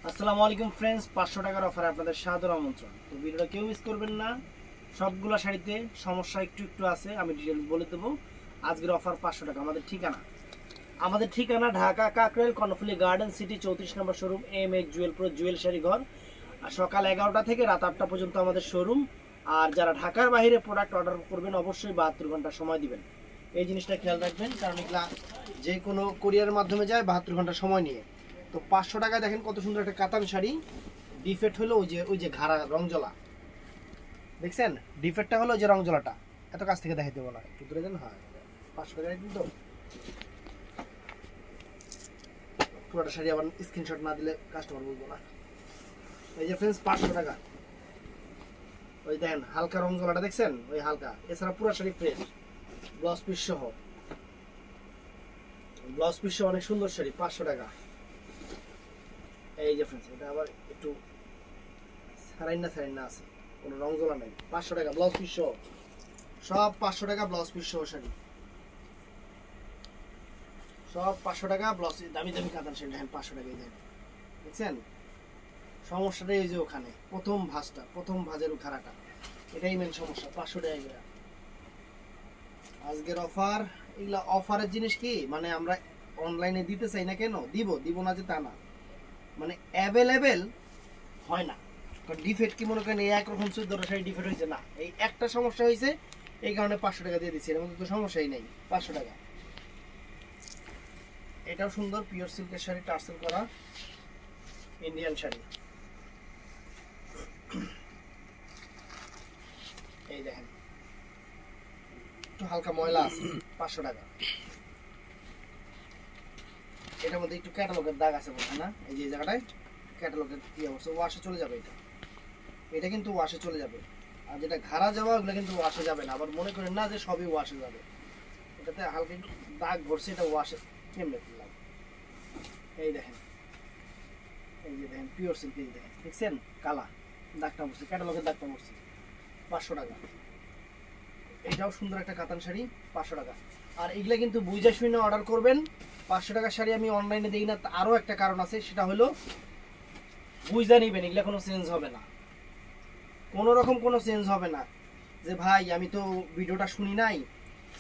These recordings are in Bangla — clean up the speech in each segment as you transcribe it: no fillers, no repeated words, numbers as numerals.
আসসালামু আলাইকুম ফ্রেন্ডস, 500 টাকার অফারে আপনাদের সাদর আমন্ত্রণ। তো ভিডিওটা কেউ মিস করবেন না। সবগুলো শাড়িতে সমস্যা একটু একটু আছে, আমি ডিটেইলস বলে দেবো। আজকের অফার 500 টাকা। আমাদের ঠিকানা Dhaka Kakrail Karnaphuli garden city 34 number showroom M jewel pro jewel sari ঘর। আর সকাল 11টা থেকে রাত 8টা পর্যন্ত আমাদের শোরুম। আর যারা ঢাকার বাইরে প্রোডাক্ট অর্ডার করবেন অবশ্যই 72 ঘন্টা সময় দিবেন। এই জিনিসটা খেয়াল রাখবেন, কারণ এগুলা যে কোনো কোরিয়ারের মাধ্যমে যায় 72 ঘন্টা সময় নিয়ে। তো 500 টাকায় দেখেন কত সুন্দর একটা কাতান শাড়ি। ডিফেক্ট হলো ওই যে ঘাড়া রংজলা, দেখছেন? ডিফেক্টটা হলো যে রংজলাটা, এত কাছ থেকে দেখাইতে বলা, একটু দূরে দেন। হয় 500 টাকায় কিন্তু পুরোটা শাড়ি আবার স্ক্রিনশট না দিলে কাস্টমার বুঝবো না। এই যে ফ্রেন্ডস 500 টাকা, ওই দেখেন হালকা রংজলাটা দেখছেন, ওই হালকা। এছাড়া পুরো শাড়ি ফ্রেশ, ব্লাউজ পিস সহ। অনেক সুন্দর শাড়ি, 500 টাকা। এই যে ফ্রেন্ডস, এটা আবার একটু সারাইন না আছে, কোনো রংজলা নাই। 500 টাকা ব্লাউজ পিস সহ, সব 500 টাকা ব্লাউজ পিস সহ শাড়ি, সব 500 টাকা ব্লাউজ। দামি দামি কাতান শাড়ি দেখেন 500 টাকায় দেন, দেখছেন? সমস্যাটা এই যে ওখানে প্রথম ভাজের খাড়াটা, এটাই মেন সমস্যা। 500 টাকা করে আজকের অফার। এগুলা অফারের জিনিস কি, মানে আমরা অনলাইনে দিতে চাই না, কেন দিব না যে তা না, মানে অ্যাভেলেবেল হয় না। কারণ ডিফেক্ট কি মনে করেন, এই একরকম 14টা শাড়ি ডিফেক্ট হয়েছে না, এই একটা সমস্যা হয়েছে, এই কারণে 500 টাকা দিয়ে দিচ্ছি। এর মধ্যে তো সমস্যাই নেই, 500 টাকা। এটাও সুন্দর পিওর সিল্কের শাড়ি, টার্সেল করা ইন্ডিয়ান শাড়ি। এই দেখেন একটু হালকা ময়লা আছে, 500 টাকা। এটার মধ্যে একটু ক্যাটালগের দাগ আছে বলছে না, এই যে জায়গাটায় ক্যাটালগের কি অবস্থা, ওয়াশে চলে যাবে। এটা কিন্তু ওয়াশে চলে যাবে। আর যেটা ঘাড়া যাওয়া, ওগুলো কিন্তু ওয়াশে যাবে না। আবার মনে করেন না যে সবই ওয়াশে যাবে, এটাতে হালকা একটু দাগ ভরছে, এটা ওয়াশে কেমনে করলাম। এই দেখেন, এই যে দেখেন পিওর সিল্ক, এই দেখেন, দেখছেন কালা দাগটা পড়ছে, ক্যাটালগের দাগটা পড়ছে। 500 টাকা। এটাও সুন্দর একটা কাতান শাড়ি, 500 টাকা। আর এগুলা কিন্তু বুঝা শুনে অর্ডার করবেন। 500 টাকার শাড়ি আমি অনলাইনে দিই না, আরও একটা কারণ আছে, সেটা হলো বুঝা নিবেন, এগুলা কোনো চেঞ্জ হবে না, কোনো রকম কোনো চেঞ্জ হবে না। যে ভাই আমি তো ভিডিওটা শুনি নাই,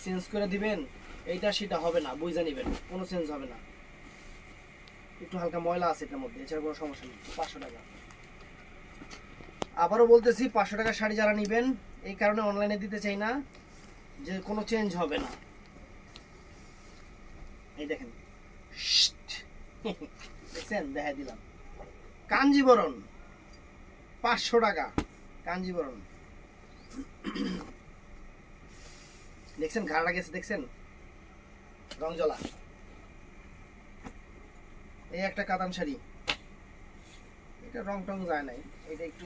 চেঞ্জ করে দিবেন, এইটা সেটা হবে না, বুঝা নিবেন, কোনো চেঞ্জ হবে না। একটু হালকা ময়লা আছে এটার মধ্যে, এছাড়া কোনো সমস্যা নেই। 500 টাকা। আবারও বলতেছি, 500 টাকার শাড়ি যারা নিবেন, এই কারণে অনলাইনে দিতে চাই না যে কোনো চেঞ্জ হবে না। এই দেখেন দেখছেন, দেখাই দিলাম। কাঞ্জিবরণ 500 টাকা, কাঞ্জিবরণ। দেখছেন ঘাড়া গেছে, দেখছেন রংজলা। এই একটা কাতান শাড়ি, এটা রং টং যায় নাই, এটা একটু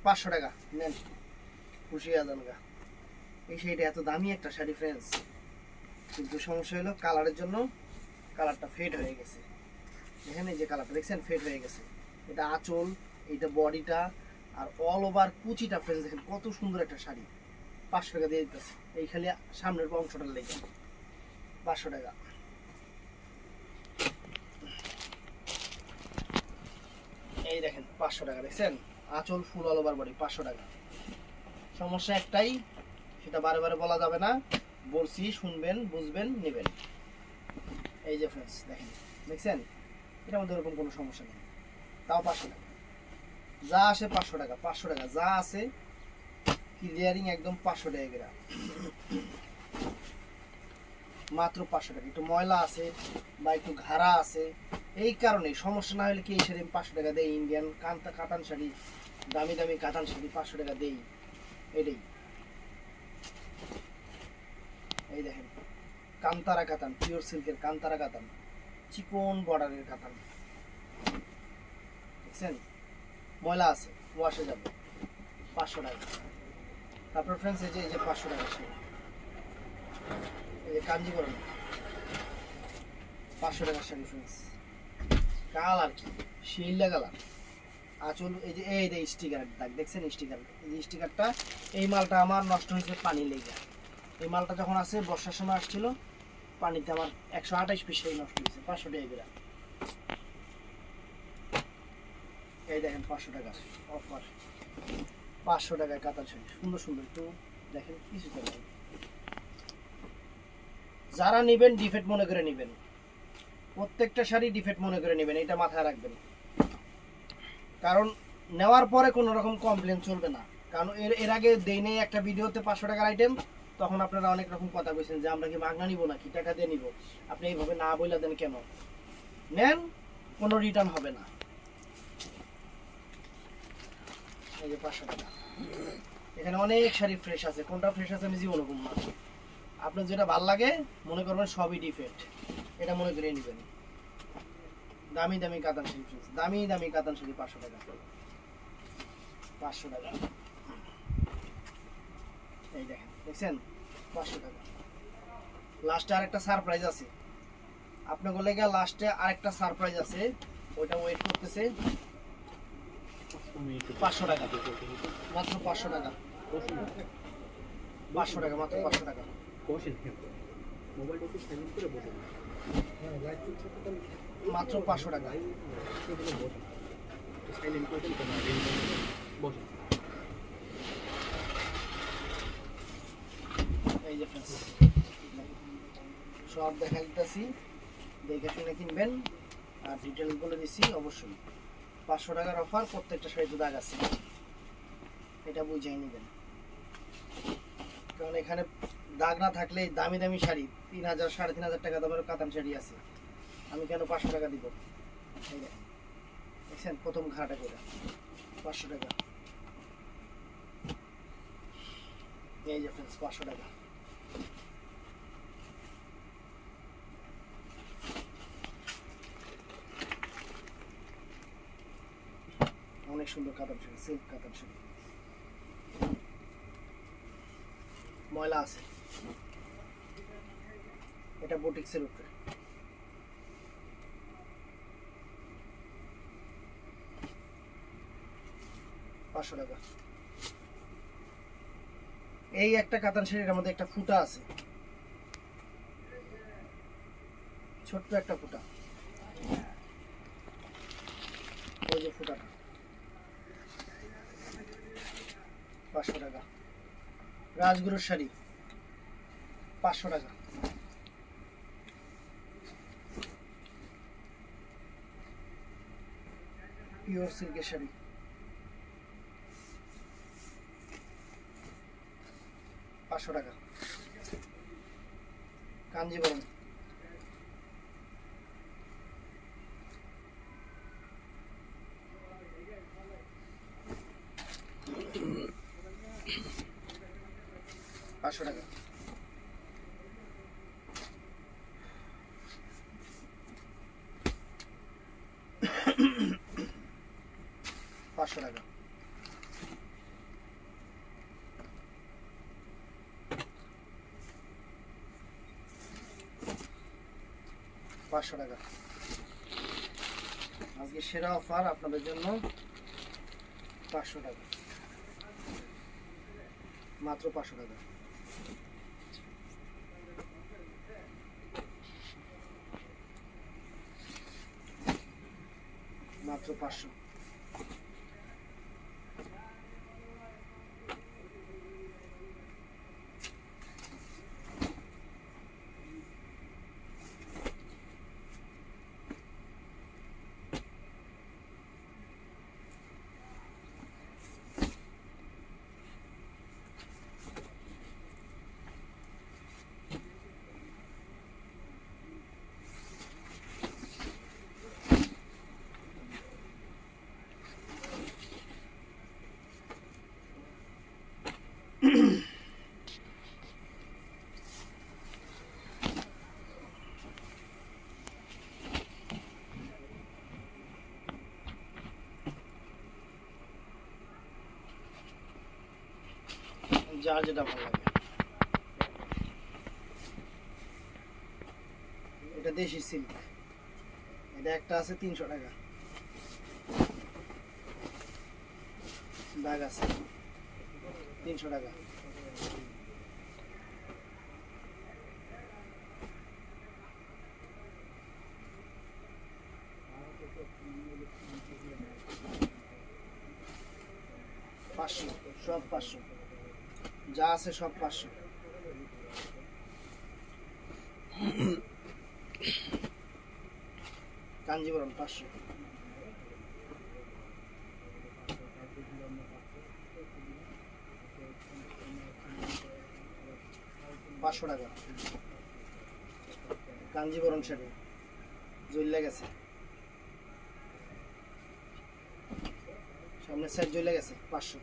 500 টাকা নেন, খুশি আজান গা। এই শাড়িটা এত দামি একটা শাড়ি ফ্রেন্ডস, কিন্তু সমস্যা হলো কালারের জন্য কালারটা ফেড হয়ে গেছে। এখানে যে কালারটা দেখছেন ফেড হয়ে গেছে। এটা আঁচল, এটা বডিটা, আর অল ওভার কুচিটা ফ্রেন্ডস দেখেন কত সুন্দর একটা শাড়ি। 500 টাকা দিয়ে দিতেছে, এই খালি সামনের অংশটা লেগে। 500 টাকা। এই দেখেন 500 টাকা, দেখছেন আঁচল ফুল অল ওভার বডি, 500 টাকা। সমস্যা একটাই, সেটা বারে বারে বলা যাবে না, বলছি শুনবেন, বুঝবেন, নেবেন। এই যে ফ্রেন্ডস দেখেন, দেখছেন এটার মধ্যে এরকম কোনো সমস্যা নেই, তাও 500 টাকা। যা আসে 500 টাকা, 500 টাকা যা আছে ক্লিয়ারিং একদম 500 টাকা করে, মাত্র 500 টাকা। একটু ময়লা আছে বা একটু ঘাড়া আছে, এই কারণে সমস্যা না হলে কি এই শাড়ি 500 টাকা দেয়। ইন্ডিয়ান কাতান শাড়ি, দামি দামি কাতান শাড়ি 500 টাকা দেই, এটাই। এই দেখেন কান্তারা কাতান, পিওর সিল্কের কান্তারা কাতান, চিকন বর্ডারের কাতান, দেখছেন ময়লা আছে, ওয়াশে যাবে, 500 টাকা। তারপর ফ্রেন্ডস এই যে 500 টাকা শাড়ি, এই যে কাঞ্জিবরণ 500 টাকার শাড়ি ফ্রেন্ডস। কালার কি শিলা কালার, আঁচল এই যে স্টিকার দাগ দেখছেন, স্টিকার, এই যে স্টিকারটা, এই মালটা আমার নষ্ট হয়েছে পানি লেগে। এই মালটা যখন আছে বর্ষার সময় আসছিল, পানিতে আমার 128 পিস নষ্ট হয়েছে, 500 টাকা করে। এই দেখেন 500 টাকা অফার, 500 টাকায় কাতান শাড়ি সুন্দর সুন্দর, একটু দেখেন কিছু নেই। যারা নেবেন ডিফেক্ট মনে করে নেবেন, প্রত্যেকটা শাড়ি ডিফেক্ট মনে করে নেবেন, এটা মাথায় রাখবেন। কারণ নেওয়ার পরে কোনো রকম কমপ্লেন চলবে না। কারণ এর আগে দেই নেই একটা ভিডিওতে 500 টাকার আইটেম, তখন আপনারা অনেক রকম কথা কইছেন যে আমরা কি মাগনা নিব নাকি টাকা দিয়ে নিব, আপনি এইভাবে না বইলা দেন কেন। নেন, কোনো রিটার্ন হবে না। এই যে 500 টাকা, এখানে অনেক শাড়ি ফ্রেশ আছে, কোনটা ফ্রেশ আছে আমি জীবনে বলবো না। আপনার যেটা ভালো লাগে মনে করবেন সবই ডিফেক্ট, এটা মনে করে নেবেন। দামি দামি কাতান শাড়ি ফ্রেশ, দামি দামি কাতান শাড়ি 500 টাকা, 500 টাকা। এই দেখেন, দেখছেন 500 টাকা। লাস্টে আরেকটা সারপ্রাইজ আছে আপনাদের লাগা, লাস্টে আরেকটা সারপ্রাইজ আছে, ওইটা ওয়েট করতেছে। 500 টাকা মাত্র, 500 টাকা, 500 টাকা মাত্র, 500 টাকা। মাত্র 500 টাকা। এই যে ফ্রেন্ডস, সব দেখা দিতেছি, দেখে শুনে কিনবেন। আর ডিটেলস বলে দিচ্ছি অবশ্যই। 500 টাকার অফার, প্রত্যেকটা শাড়িতে দাগ আছে, এটা বুঝেই নেবেন। কারণ এখানে দাগ না থাকলে দামি দামি শাড়ি 3000 3500 টাকা দামের কাতান শাড়ি আছে, আমি কেন 500 টাকা দিব? দেখছেন প্রথম ঘাটা করে 500 টাকা। এই যে ফ্রেন্ডস 500 টাকা। অনেক সুন্দর কাতান শাড়ি, সিল্ক কাতান শাড়ি, ময়লা আছে, এটা বুটিক্সের উপরে। পাঁচশো টাকা। এই একটা কাতান শাড়ির মধ্যে একটা ফুটা আছে, ছোট্ট একটা ফুটা, ওই যে ফুটাটা, 500 টাকা। রাজগুরুর শাড়ি 500 টাকা। পিওর সিল্কের শাড়ি 500 টাকা। কাঞ্জিবরম 500 টাকা। পাঁচশো টাকা। পাঁচশো টাকা। আজকে সেরা অফার আপনাদের জন্য, 500 টাকা, মাত্র 500 টাকা। মাত্র 500। যার যেটা ভালো লাগে। এটা দেশি সিল্ক, এটা একটা আছে 300 টাকা, দাগ আছে 300 টাকা। 500 সব 500 যা আছে সব 500 কাঞ্জিবরম 500 500 টাকা কাঞ্জিবরম শাড়ি জ্বলে গেছে সামনে সাইড জ্বলে গেছে 500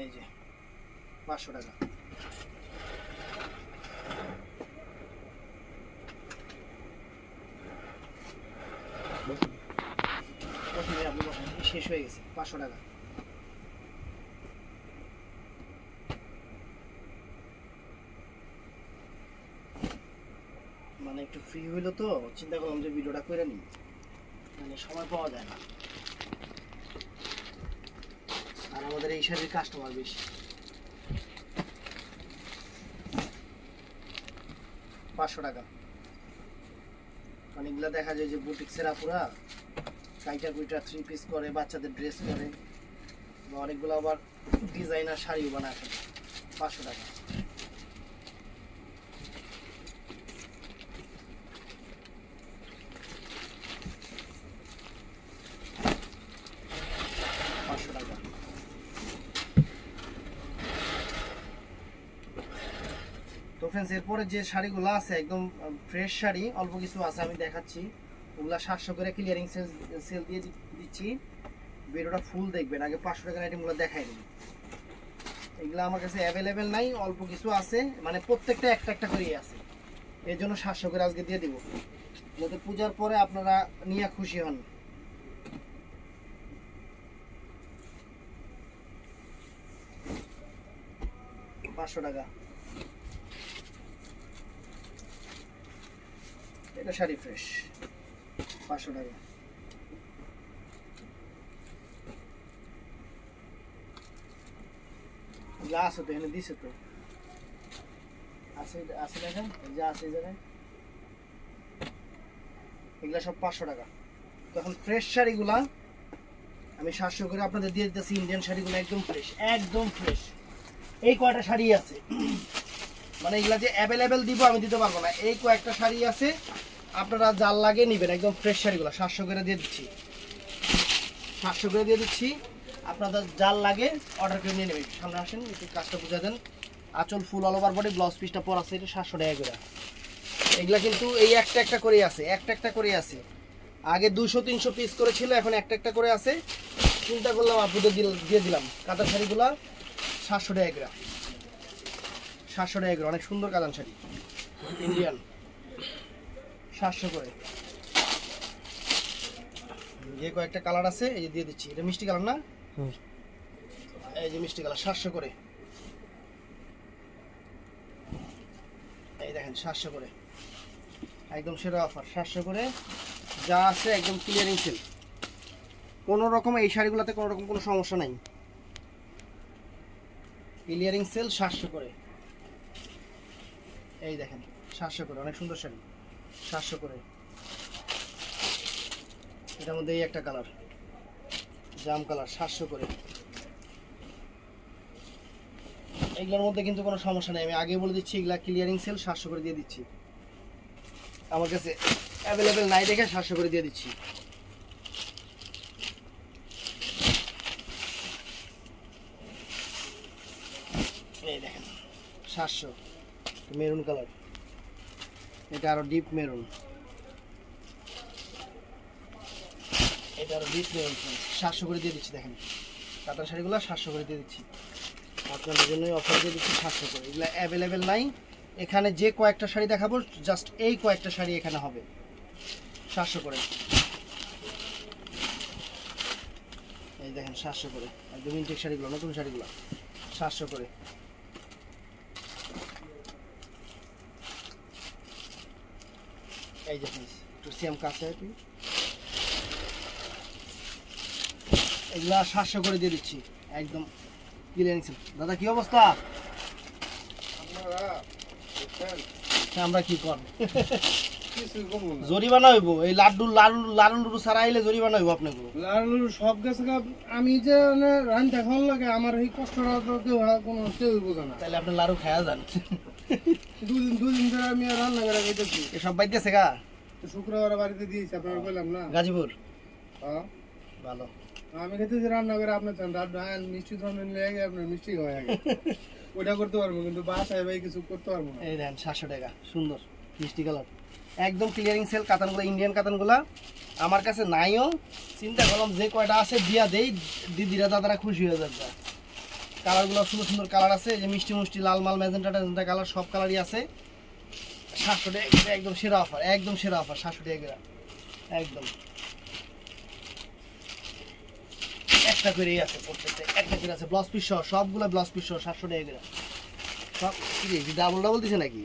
এই যে 500 টাকা শেষ হয়ে গেছে 500 টাকা মানে একটু ফ্রি হইলো তো চিন্তা করলাম যে ভিডিওটা করে নিই মানে সময় পাওয়া যায় না আর আমাদের এই শাড়ির কাস্টমার বেশি 500 টাকা অনেকগুলো দেখা যায় যে বুটিক্সের আপুরা কাইটা কুইটা 3 পিস করে বাচ্চাদের ড্রেস করে বা অনেকগুলো আবার ডিজাইনার শাড়িও বানায় 500 টাকা তো फ्रेंड्स এরপরে যে শাড়িগুলো আছে একদম ফ্রেশ শাড়ি অল্প কিছু আছে আমি দেখাচ্ছি ওগুলা 700 করে ক্লিয়ারিং সেল দিয়ে দিচ্ছি ভিডিওটা ফুল দেখবেন আগে 500 টাকার আইটেমগুলো দেখাই দিই এগুলা আমার কাছে अवेलेबल নাই অল্প কিছু আছে মানে প্রত্যেকটা একটা একটা করেই আছে এর জন্য 700 করে আজকে দিয়ে দিব যাতে পূজার পরে আপনারা নিয়ে খুশি হন টাকা এটা শাড়ি ফ্রেশ 500 টাকা গ্লাস তো এনে দিছে তো আছে আছে দেখেন যা আছে জানেন এগুলা সব 500 টাকা তো এখন ফ্রেশ শাড়িগুলা আমি 700 করে আপনাদের দিয়ে দিতেছি ইন্ডিয়ান শাড়িগুলো একদম ফ্রেশ এই কয়টা শাড়ি আছে মানে এগুলা যে अवेलेबल দিব আমি দিতে পারবো না এই কয়েকটা শাড়ি আছে আপনারা জাল লাগে নেবেন একদম ফ্রেশ শাড়িগুলো 700 করে দিয়ে দিচ্ছি 700 করে দিয়ে দিচ্ছি আপনাদের জাল লাগে অর্ডার করে নিয়ে নেবেন সামনে আসেন একটু কাজটা বুঝা দেন আঁচল ফুল অল ওভার বডি ব্লাউজ পিসটা পর আছে এটা 700 টাকা করে এগুলা কিন্তু এই একটা একটা করে আছে আগে 200 300 পিস করে ছিল এখন একটা একটা করে আছে চিন্তা করলাম আপনাদের দিয়ে দিলাম কাতার শাড়িগুলো 700 টাকা করে 700 টাকা করে অনেক সুন্দর কাতান শাড়ি ইন্ডিয়ান 700 করে যে কয়েকটা কালার আছে এই যে দিয়ে দিচ্ছি এটা মিষ্টি কালার না এই যে মিষ্টি কালার 700 করে এই দেখেন 700 করে একদম সেরা অফার 700 করে যা আছে একদম ক্লিয়ারিং সেল কোনো রকম এই শাড়িগুলোতে কোনো রকম কোনো সমস্যা নাই ক্লিয়ারিং সেল 700 করে এই দেখেন 700 করে অনেক সুন্দর শাড়ি 700 করে এটার মধ্যে এই একটা কালার জাম কালার 700 করে এগুলোর মধ্যে কিন্তু কোনো সমস্যা নেই আমি আগে বলে দিচ্ছি এগুলা ক্লিয়ারিং সেল 700 করে দিয়ে দিচ্ছি আমার কাছে अवेलेबल নাই দেখে 700 করে দিয়ে দিচ্ছি এই দেখেন 700 মেরুন কালার এটা আরো ডিপ মেরুন এটা আরো ডিপ মেরুন 700 করে দিয়ে দিচ্ছি দেখেন কাতান শাড়িগুলো 700 করে দিয়ে দিচ্ছি আপনাদের জন্য অফার দিয়ে দিচ্ছি 700 করে এগুলা अवेलेबल নাই এখানে যে কয়েকটা শাড়ি দেখাবো জাস্ট এই কয়েকটা শাড়ি এখানে হবে 700 করে এই দেখেন 700 করে একদম ইনটেক শাড়িগুলো নতুন শাড়িগুলো 700 করে এই যে একটু সিএম কাছে আছে এগুলা 700 করে দিয়ে দিচ্ছি একদম ক্লিয়ারিং সেল দাদা কি অবস্থা আমরা কি করব জরিমানা হইব, এই লাড্ডু লালু সারা আইলে জরিমানা হইব আপনাকে। লালু সব গেছে, আমি যে রান দেখান লাগে আমার এই কষ্টটা তো কেউ বোঝে না। তাহলে আপনি লাড়ু খায়া যান। দুদিন ধরে আমি রান্না করে খাইতেছি। সব বাইতেছে গা? শুক্রবার বাড়িতে দিয়েছি, আপনার বললাম না, গাজীপুর। হ্যাঁ ভালো। আমি খেতেছি রান্না করে, আপনার মিষ্টি ধরনের লেগে আপনার মিষ্টি হয়ে গেছে ওটা করতে পারবো, কিন্তু বাসায় ভাই কিছু করতে পারবো না। এই দেন 700 টাকা, সুন্দর মিষ্টি কালার, একদম ক্লিয়ারিং সেল। কাতানগুলো ইন্ডিয়ান কাতানগুলা আমার কাছে নাইও, চিন্তা করলাম যে কয়টা আছে দিয়া দেই, দিদিরা দাদারা খুশি হয়ে যাবে। কালারগুলো সুন্দর সুন্দর কালার আছে, যে মিষ্টি মিষ্টি লাল মাল ম্যাজেন্টা ট্যাজেন্টা কালার সব কালারই আছে। 700 টাকা একদম সেরা অফার, একদম সেরা অফার, 700 টাকা একদম। একটা করেই আছে, প্রত্যেকটা একটা করে আছে, ব্লাউজ পিস সহ সবগুলো, ব্লাউজ পিস সহ 700 টাকা করে সব। কি ডাবল ডাবল দিছে নাকি?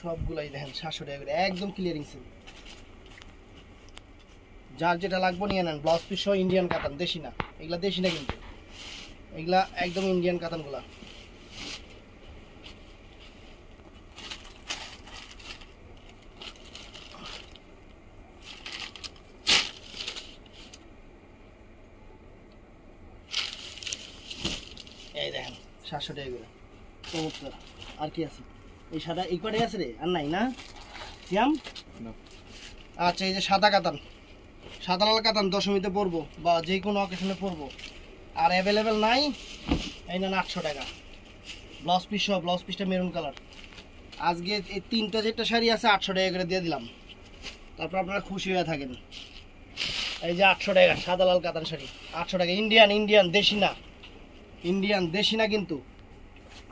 সবগুলাই দেখেন 700 টাকা করে, একদম ক্লিয়ারিং সেল। যার যেটা লাগবে নিয়ে নেন। ব্লাউজ পিস সহ ইন্ডিয়ান কাতান, দেশি না এগুলা, দেশি না কিন্তু এগুলা একদম ইন্ডিয়ান কাতানগুলা। এই দেখেন 700 টাকা করে, চমৎকার। আর কি আছে? এই সাদা এই কটাই আছে রে, আর নাই না সিয়াম? আচ্ছা, এই যে সাদা কাতান, সাদা লাল কাতান দশমীতে পরবো বা যে কোনো অকেশনে পরবো, আর অ্যাভেলেবেল নাই। এই নেন 800 টাকা, ব্লাউজ পিস সহ, ব্লাউজ পিসটা মেরুন কালার। আজকে এই 3টা 4টা শাড়ি আছে 800 টাকা করে দিয়ে দিলাম, তারপর আপনারা খুশি হয়ে থাকেন। এই যে 800 টাকা সাদা লাল কাতান শাড়ি, 800 টাকা, ইন্ডিয়ান, ইন্ডিয়ান দেশি না, ইন্ডিয়ান দেশি না কিন্তু,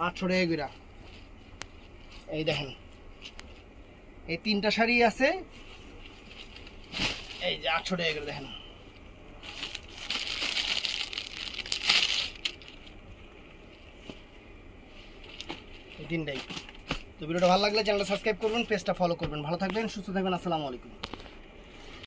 800 টাকা করে। এই দেখেন এই 3টা শাড়ি আছে, এই যে 800 টাকা করে দেখেন। এই 3টাই। তো ভিডিওটা ভালো লাগলে চ্যানেলটা সাবস্ক্রাইব করবেন, পেজটা ফলো করবেন। ভালো থাকবেন, সুস্থ থাকবেন, আসসালামু আলাইকুম।